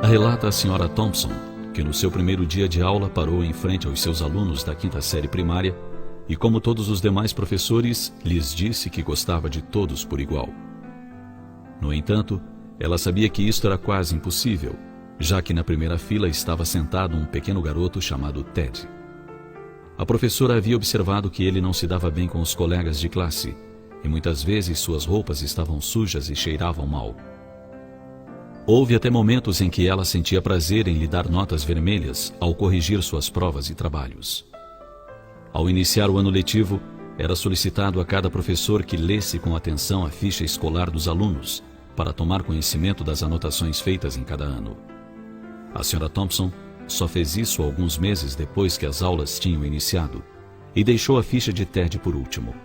Relata a Sra. Thompson que no seu primeiro dia de aula parou em frente aos seus alunos da 5ª série primária e, como todos os demais professores, lhes disse que gostava de todos por igual. No entanto, ela sabia que isto era quase impossível, já que na primeira fila estava sentado um pequeno garoto chamado Ted. A professora havia observado que ele não se dava bem com os colegas de classe e muitas vezes suas roupas estavam sujas e cheiravam mal. Houve até momentos em que ela sentia prazer em lhe dar notas vermelhas ao corrigir suas provas e trabalhos. Ao iniciar o ano letivo, era solicitado a cada professor que lesse com atenção a ficha escolar dos alunos para tomar conhecimento das anotações feitas em cada ano. A Sra. Thompson só fez isso alguns meses depois que as aulas tinham iniciado e deixou a ficha de Ted por último.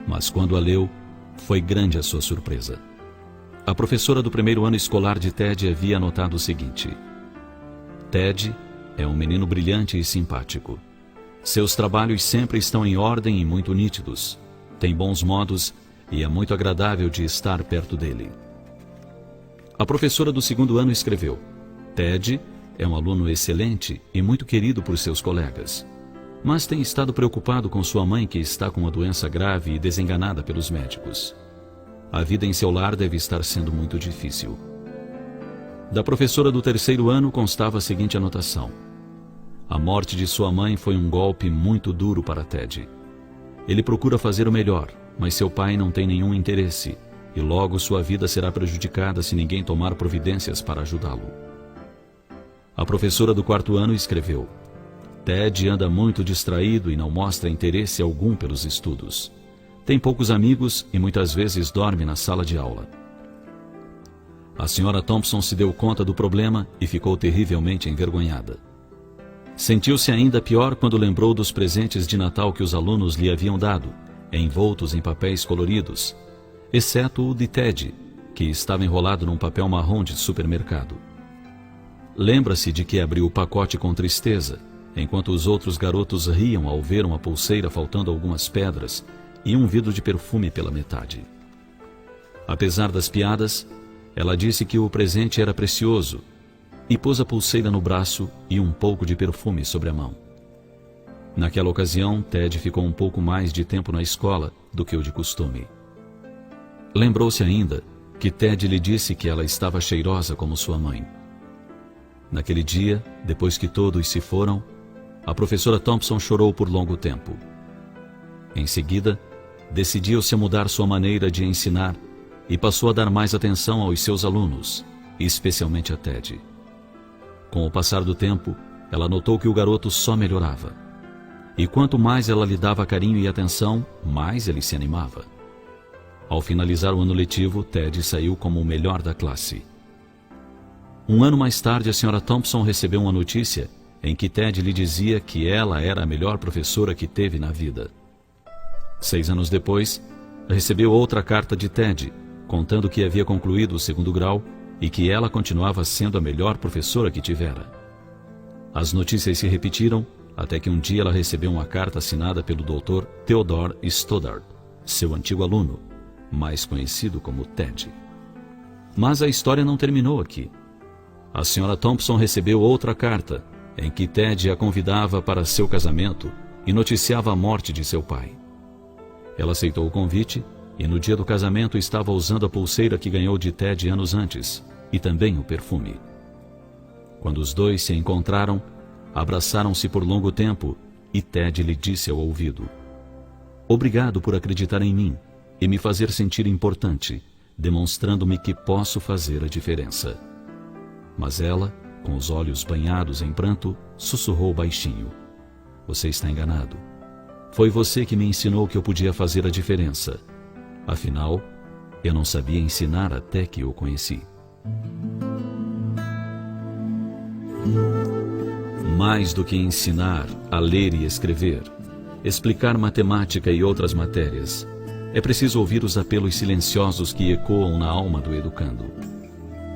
Mas quando a leu, foi grande a sua surpresa. A professora do primeiro ano escolar de Ted havia anotado o seguinte: Ted é um menino brilhante e simpático. Seus trabalhos sempre estão em ordem e muito nítidos. Tem bons modos e é muito agradável de estar perto dele. A professora do segundo ano escreveu: Ted é um aluno excelente e muito querido por seus colegas, mas tem estado preocupado com sua mãe, que está com uma doença grave e desenganada pelos médicos. A vida em seu lar deve estar sendo muito difícil. Da professora do terceiro ano constava a seguinte anotação: a morte de sua mãe foi um golpe muito duro para Ted. Ele procura fazer o melhor, mas seu pai não tem nenhum interesse, e logo sua vida será prejudicada se ninguém tomar providências para ajudá-lo. A professora do quarto ano escreveu: Ted anda muito distraído e não mostra interesse algum pelos estudos. Tem poucos amigos e muitas vezes dorme na sala de aula. A Sra. Thompson se deu conta do problema e ficou terrivelmente envergonhada. Sentiu-se ainda pior quando lembrou dos presentes de Natal que os alunos lhe haviam dado, envoltos em papéis coloridos, exceto o de Ted, que estava enrolado num papel marrom de supermercado. Lembra-se de que abriu o pacote com tristeza, enquanto os outros garotos riam ao ver uma pulseira faltando algumas pedras e um vidro de perfume pela metade. Apesar das piadas, ela disse que o presente era precioso e pôs a pulseira no braço e um pouco de perfume sobre a mão. Naquela ocasião, Ted ficou um pouco mais de tempo na escola do que o de costume. Lembrou-se ainda que Ted lhe disse que ela estava cheirosa como sua mãe. Naquele dia, depois que todos se foram, a professora Thompson chorou por longo tempo. Em seguida, decidiu-se a mudar sua maneira de ensinar e passou a dar mais atenção aos seus alunos, especialmente a Ted. Com o passar do tempo, ela notou que o garoto só melhorava. E quanto mais ela lhe dava carinho e atenção, mais ele se animava. Ao finalizar o ano letivo, Ted saiu como o melhor da classe. Um ano mais tarde, a Sra. Thompson recebeu uma notícia em que Ted lhe dizia que ela era a melhor professora que teve na vida. 6 anos depois, recebeu outra carta de Ted, contando que havia concluído o 2º grau e que ela continuava sendo a melhor professora que tivera. As notícias se repetiram, até que um dia ela recebeu uma carta assinada pelo Dr. Theodore Stoddard, seu antigo aluno, mais conhecido como Ted. Mas a história não terminou aqui. A Sra. Thompson recebeu outra carta, em que Ted a convidava para seu casamento e noticiava a morte de seu pai. Ela aceitou o convite e no dia do casamento estava usando a pulseira que ganhou de Ted anos antes e também o perfume. Quando os dois se encontraram, abraçaram-se por longo tempo e Ted lhe disse ao ouvido: Obrigado por acreditar em mim e me fazer sentir importante, demonstrando-me que posso fazer a diferença. Mas ela, com os olhos banhados em pranto, sussurrou baixinho: Você está enganado. Foi você que me ensinou que eu podia fazer a diferença. Afinal, eu não sabia ensinar até que o conheci. Mais do que ensinar a ler e escrever, explicar matemática e outras matérias, é preciso ouvir os apelos silenciosos que ecoam na alma do educando.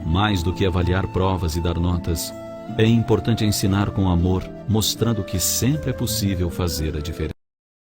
Mais do que avaliar provas e dar notas, é importante ensinar com amor, mostrando que sempre é possível fazer a diferença.